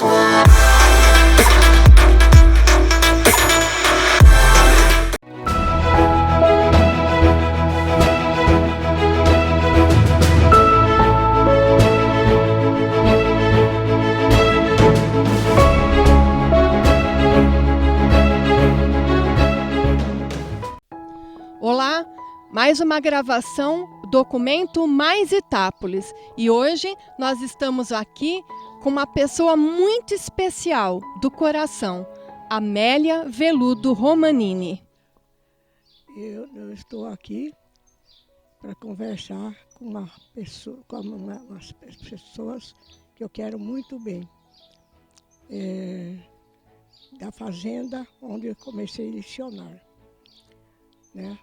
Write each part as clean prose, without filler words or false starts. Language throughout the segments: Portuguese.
Olá, mais uma gravação Documento Mais Itápolis. E hoje nós estamos aqui com uma pessoa muito especial do coração, Amélia Veludo Romanini. Eu estou aqui para conversar com umas pessoas que eu quero muito bem. Da fazenda onde eu comecei a lecionar, né?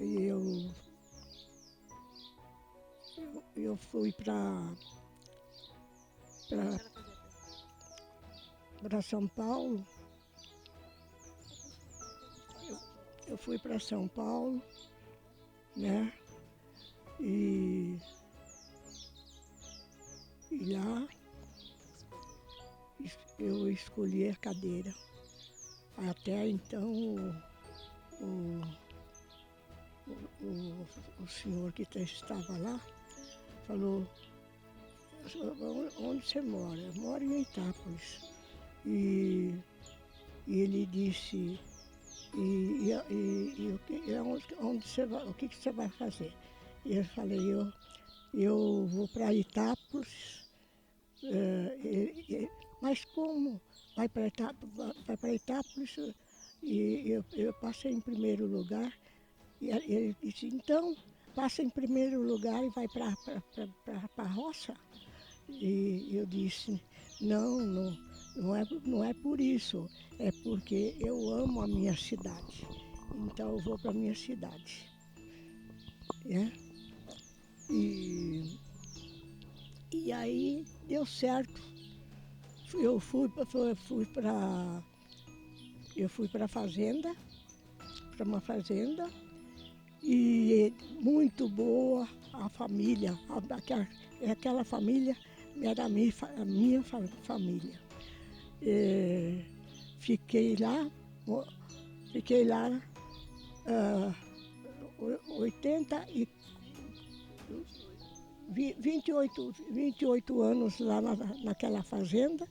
E eu fui para São Paulo. Eu fui para São Paulo, né? E lá eu escolhi a cadeira. Até então o senhor que estava lá falou: onde você mora? Eu moro em Itápolis. E ele disse: onde você vai, o que você vai fazer? E eu falei: eu vou para Itápolis. Mas como vai para Itápolis? E eu passei em primeiro lugar. E ele disse: então, passa em primeiro lugar e vai para a roça? E eu disse: não é por isso, é porque eu amo a minha cidade. Então eu vou para a minha cidade. E aí deu certo. Eu fui para fazenda, para uma fazenda, e muito boa a família, aquela família era a minha família. Fiquei lá 28 anos lá naquela fazenda,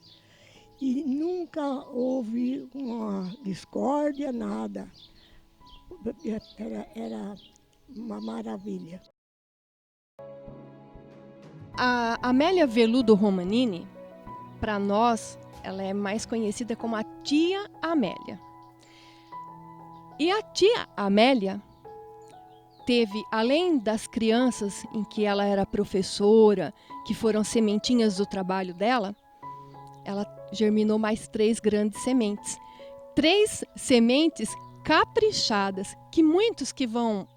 e nunca houve uma discórdia, nada. Era uma maravilha. A Amélia Veludo Romanini, para nós, ela é mais conhecida como a tia Amélia. E a tia Amélia teve, além das crianças em que ela era professora, que foram sementinhas do trabalho dela, ela germinou mais 3 grandes sementes. 3 sementes caprichadas, que muitos que vão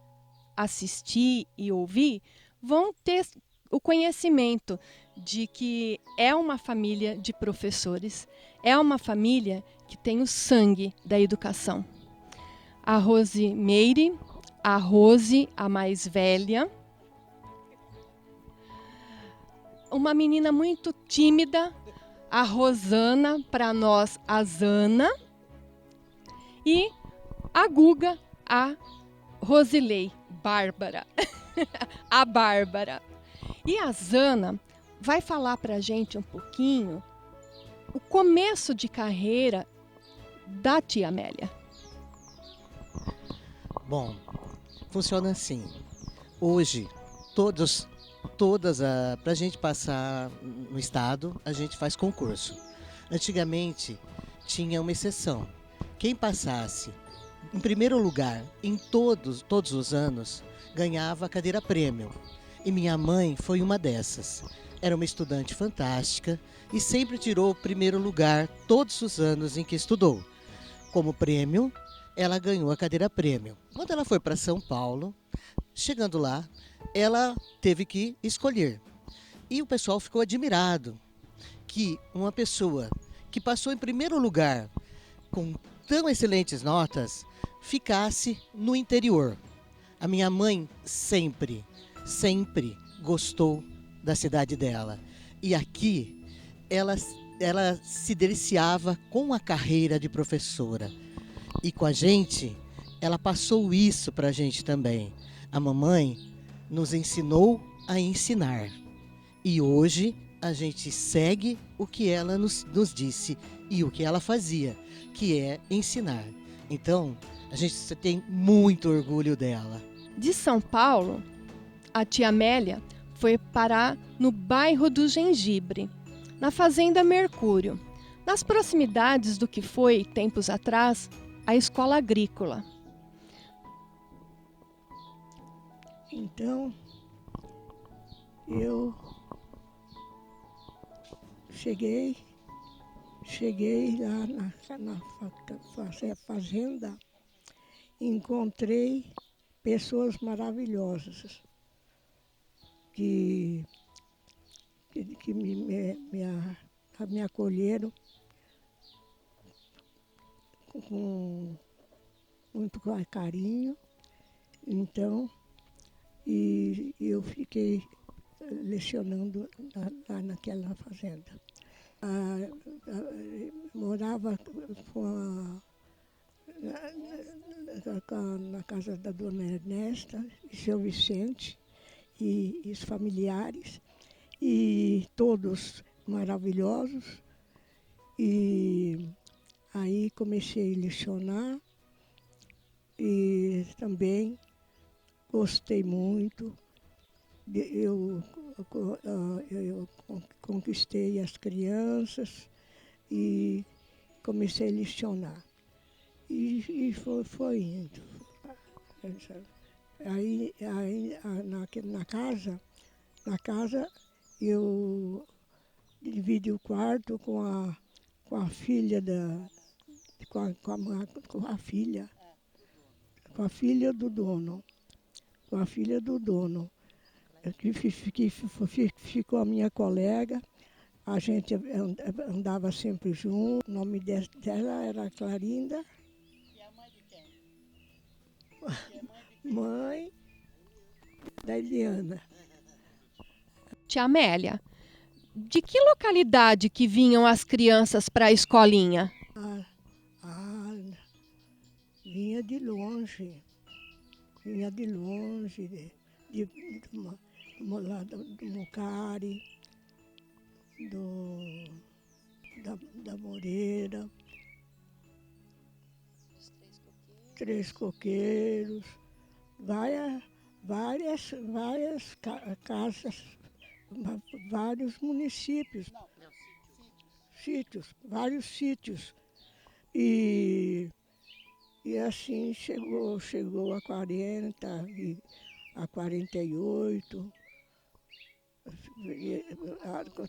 assistir e ouvir vão ter o conhecimento de que é uma família de professores, é uma família que tem o sangue da educação. A Rosimeire, a Rose, a mais velha, uma menina muito tímida, a Rosana, para nós a Zana, e a Guga, a Rosilei, Bárbara, a Bárbara. E a Zana vai falar para a gente um pouquinho o começo de carreira da tia Amélia. Bom, funciona assim. Hoje, para a gente passar no estado, a gente faz concurso. Antigamente, tinha uma exceção. Quem passasse em primeiro lugar em todos os anos, ganhava a cadeira prêmio. E minha mãe foi uma dessas. Era uma estudante fantástica e sempre tirou o primeiro lugar todos os anos em que estudou. Como prêmio, ela ganhou a cadeira prêmio. Quando ela foi para São Paulo, chegando lá, ela teve que escolher. E o pessoal ficou admirado que uma pessoa que passou em primeiro lugar com tão excelentes notas ficasse no interior. A minha mãe sempre gostou da cidade dela. E aqui ela se deliciava com a carreira de professora. E com a gente, ela passou isso para a gente também. A mamãe nos ensinou a ensinar. E hoje a gente segue o que ela nos disse e o que ela fazia, que é ensinar. Então, a gente tem muito orgulho dela. De São Paulo, a tia Amélia foi parar no bairro do Gengibre, na Fazenda Mercúrio, nas proximidades do que foi, tempos atrás, a escola agrícola. Então, eu cheguei lá na fazenda, encontrei pessoas maravilhosas que me acolheram com muito carinho. Então, e eu fiquei lecionando lá naquela fazenda. Morava na casa da dona Ernesta e seu Vicente e os familiares, e todos maravilhosos. E aí comecei a lecionar e também gostei muito. Eu conquistei as crianças e comecei a lecionar. E foi indo. Aí na casa eu dividi o quarto com a filha com a filha do dono. Com a filha do dono. Que ficou a minha colega, a gente andava sempre junto. O nome dela era Clarinda. E a mãe de quem? Mãe da Eliana. Tia Amélia, de que localidade que vinham as crianças para a escolinha? Vinha de longe. Vinha de longe, lá do Mucari, da Moreira, Três Coqueiros, várias casas, vários municípios, vários sítios. E assim chegou a 40, a 48,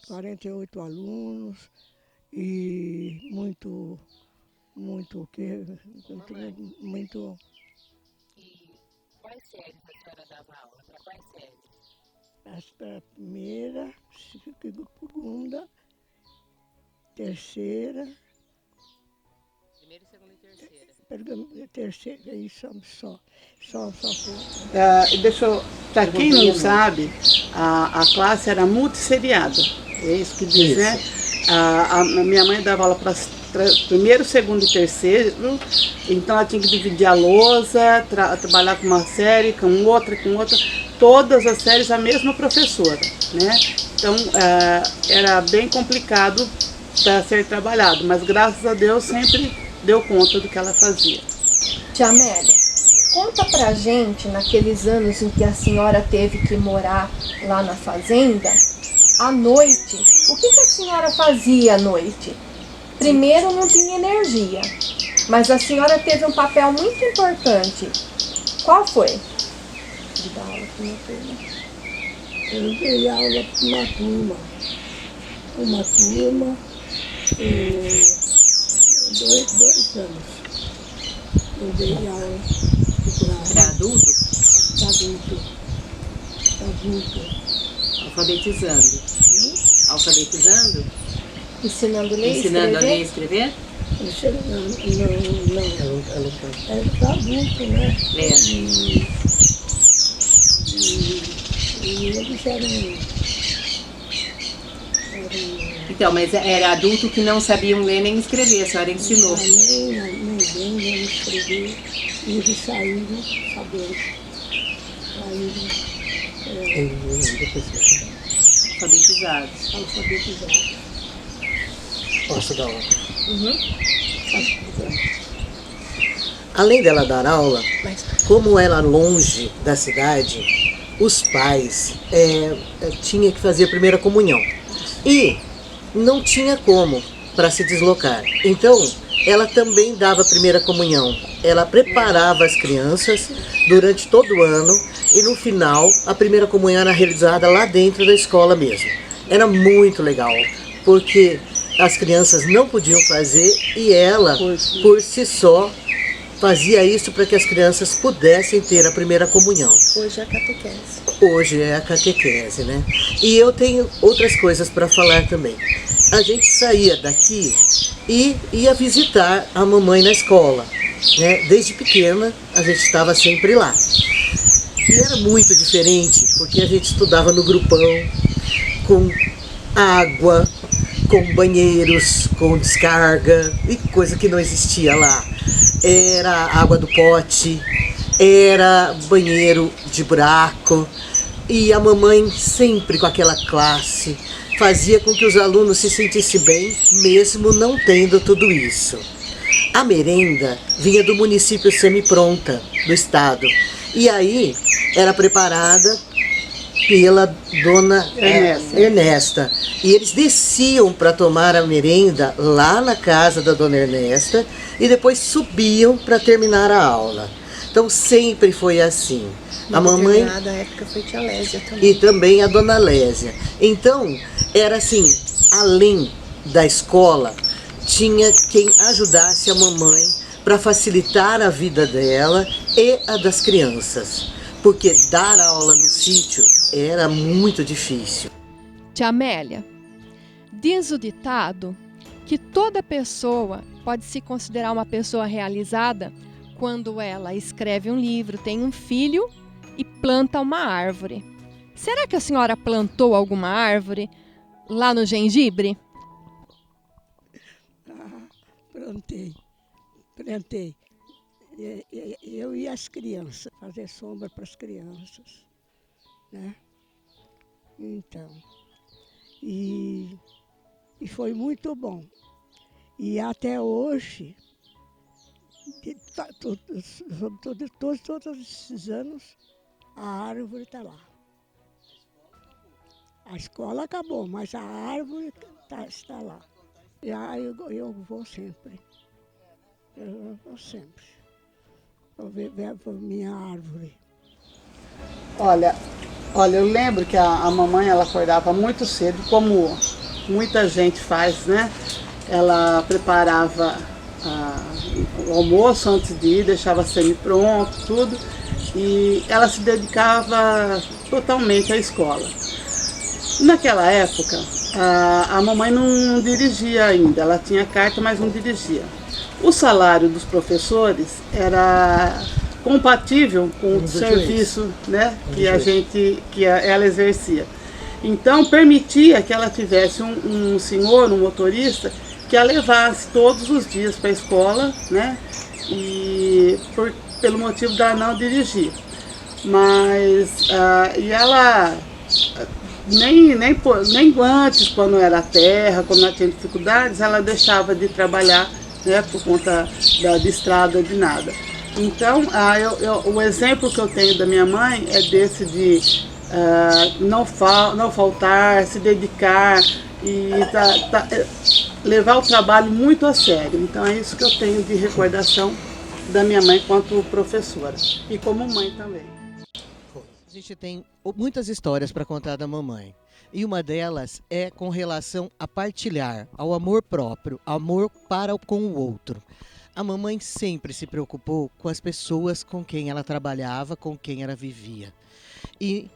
48 alunos e muito. E quais séries a senhora dava aula? Para quais séries? Para a primeira, segunda, terceira. Primeira, segunda e terceira. Terceira, isso só. Para quem não sabe, a classe era multisseriada, é isso que diz, né? A minha mãe dava aula para primeiro, segundo e terceiro, então ela tinha que dividir a lousa, trabalhar com uma série, com outra, todas as séries a mesma professora, né? Então era bem complicado para ser trabalhado, mas graças a Deus sempre deu conta do que ela fazia. Tia Amélia, conta pra gente, naqueles anos em que a senhora teve que morar lá na fazenda, à noite, o que a senhora fazia à noite? Primeiro, não tinha energia, mas a senhora teve um papel muito importante. Qual foi? De dar aula para uma turma. Eu dei aula para uma turma, 2 anos. Eu dei aula Para adulto? Adulto. Alfabetizando? Alfabetizando? Ensinando a ler e Ensinando a ler e escrever? escrever? Não. É para adulto, né? É. E eles eram Então, mas era adulto que não sabiam ler nem escrever, a senhora ensinou. Nem bem, nem escrever, e eles saíram sabendo. Alfabetizados. Alfabetizados. Posso dar aula? Uhum. Além dela dar aula, como era longe da cidade, os pais tinham que fazer a primeira comunhão. E não tinha como para se deslocar. Então, ela também dava a primeira comunhão. Ela preparava as crianças durante todo o ano e no final a primeira comunhão era realizada lá dentro da escola mesmo. Era muito legal, porque as crianças não podiam fazer e ela, por si só, fazia isso para que as crianças pudessem ter a primeira comunhão. Hoje é a catequese. Hoje é a catequese, né? E eu tenho outras coisas para falar também. A gente saía daqui e ia visitar a mamãe na escola, né? Desde pequena a gente estava sempre lá. E era muito diferente, porque a gente estudava no grupão, com água, com banheiros, com descarga, e coisa que não existia lá. Era água do pote, era banheiro de buraco, e a mamãe sempre com aquela classe fazia com que os alunos se sentissem bem, mesmo não tendo tudo isso. A merenda vinha do município semi-pronta do estado, e aí era preparada pela dona Ernesta. E eles desciam para tomar a merenda lá na casa da dona Ernesta e depois subiam para terminar a aula. Então sempre foi assim. A mamãe Na época foi tia Lésia também. e também a dona Lésia. Então era assim, além da escola, tinha quem ajudasse a mamãe para facilitar a vida dela e a das crianças. Porque dar aula no sítio era muito difícil. Tia Amélia, diz o ditado que toda pessoa pode se considerar uma pessoa realizada quando ela escreve um livro, tem um filho e planta uma árvore. Será que a senhora plantou alguma árvore lá no Gengibre? Plantei. Eu e as crianças, fazer sombra para as crianças, né? Então, e foi muito bom. E até hoje, todos esses anos, a árvore está lá. A escola acabou, mas a árvore está lá. E aí eu vou sempre. Eu vou sempre. Vou ver a minha árvore. Olha, eu lembro que a mamãe ela acordava muito cedo, como muita gente faz, né? Ela preparava o almoço antes de ir, deixava semi-pronto, tudo, e ela se dedicava totalmente à escola. Naquela época, a mamãe não dirigia ainda, ela tinha carta, mas não dirigia. O salário dos professores era compatível com o serviço, né, que ela exercia. Então permitia que ela tivesse um senhor, um motorista, que a levasse todos os dias para a escola, né, e pelo motivo dela não dirigir. Mas e ela nem antes, quando era terra, quando ela tinha dificuldades, ela deixava de trabalhar, né, por conta de estrada, de nada. Então, o exemplo que eu tenho da minha mãe é desse de não faltar, se dedicar e levar o trabalho muito a sério. Então é isso que eu tenho de recordação da minha mãe enquanto professora e como mãe também. A gente tem muitas histórias para contar da mamãe. E uma delas é com relação a partilhar, ao amor próprio, amor para com o outro. A mamãe sempre se preocupou com as pessoas com quem ela trabalhava, com quem ela vivia. E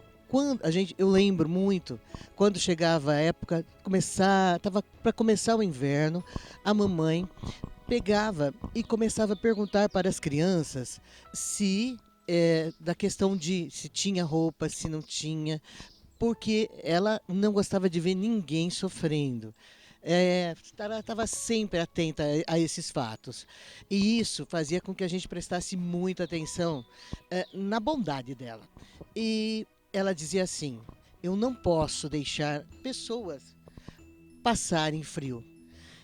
eu lembro muito, quando chegava a época, estava para começar o inverno, a mamãe pegava e começava a perguntar para as crianças da questão de se tinha roupa, se não tinha, porque ela não gostava de ver ninguém sofrendo. Estava sempre atenta a esses fatos. E isso fazia com que a gente prestasse muita atenção na bondade dela. E ela dizia assim: eu não posso deixar pessoas passarem frio.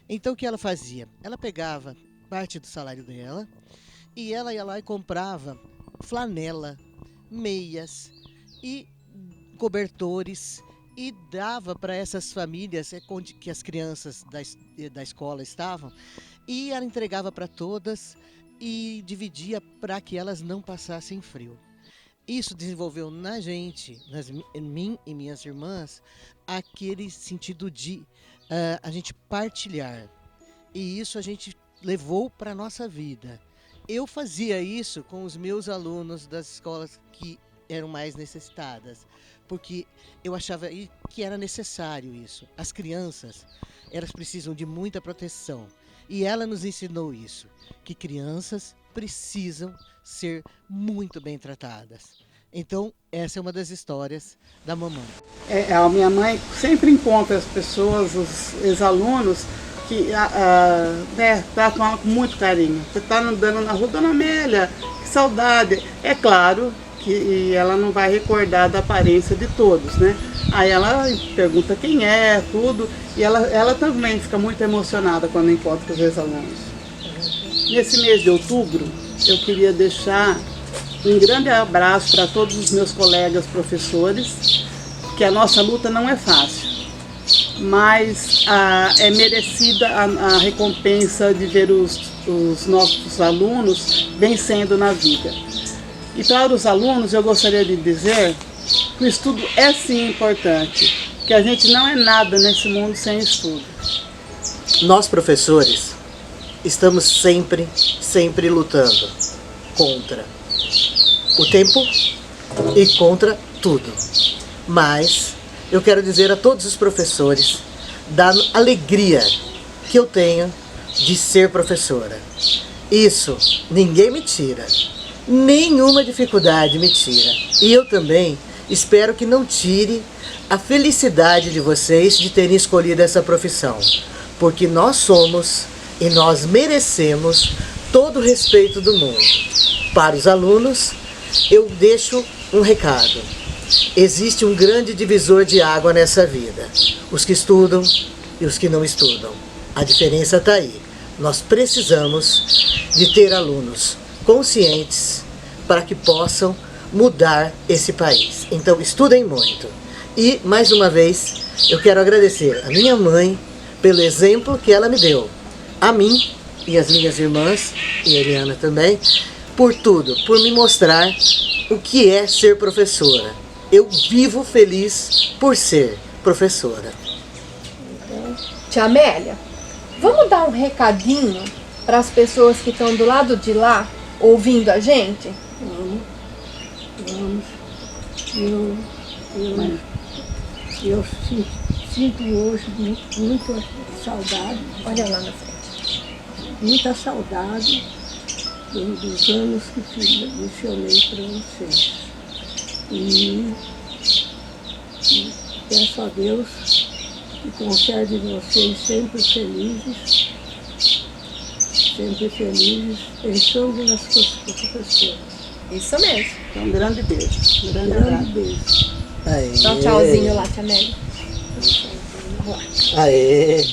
Então o que ela fazia? Ela pegava parte do salário dela e ela ia lá e comprava flanela, meias e cobertores e dava para essas famílias que as crianças da escola estavam, e ela entregava para todas e dividia para que elas não passassem frio. Isso desenvolveu na gente, mim e minhas irmãs, aquele sentido de a gente partilhar. E isso a gente levou para a nossa vida. Eu fazia isso com os meus alunos das escolas que eram mais necessitadas, porque eu achava que era necessário isso. As crianças, elas precisam de muita proteção. E ela nos ensinou isso, que crianças precisam ser muito bem tratadas. Então, essa é uma das histórias da mamãe. A minha mãe sempre encontra as pessoas, os ex-alunos, que tratam ela com muito carinho. Você está andando na rua, Dona Amélia, que saudade. É claro que ela não vai recordar da aparência de todos, né? Aí ela pergunta quem é, tudo, e ela também fica muito emocionada quando encontra os ex-alunos. Nesse mês de outubro, eu queria deixar um grande abraço para todos os meus colegas professores, que a nossa luta não é fácil, mas é merecida a recompensa de ver os nossos alunos vencendo na vida. E para os alunos eu gostaria de dizer que o estudo é sim importante, que a gente não é nada nesse mundo sem estudo. Nós, professores, estamos sempre lutando contra o tempo e contra tudo. Mas eu quero dizer a todos os professores da alegria que eu tenho de ser professora. Isso ninguém me tira, nenhuma dificuldade me tira. E eu também espero que não tire a felicidade de vocês de terem escolhido essa profissão, porque nós somos e nós merecemos todo o respeito do mundo. Para os alunos, eu deixo um recado. Existe um grande divisor de água nessa vida: os que estudam e os que não estudam. A diferença está aí. Nós precisamos de ter alunos conscientes para que possam mudar esse país. Então, estudem muito. E, mais uma vez, eu quero agradecer a minha mãe pelo exemplo que ela me deu, a mim e as minhas irmãs, e a Eliana também, por tudo, por me mostrar o que é ser professora. Eu vivo feliz por ser professora. Tia Amélia, vamos dar um recadinho para as pessoas que estão do lado de lá ouvindo a gente? Vamos. Eu sinto hoje muita saudade. Olha lá na frente. Muita saudade dos anos que lecionei para vocês. E peço a Deus que conserve vocês sempre felizes, pensando nas suas professoras. Isso mesmo. Então, um grande beijo. Grande beijo. Aê. Dá um tchauzinho lá, Tia Amélia. Aê.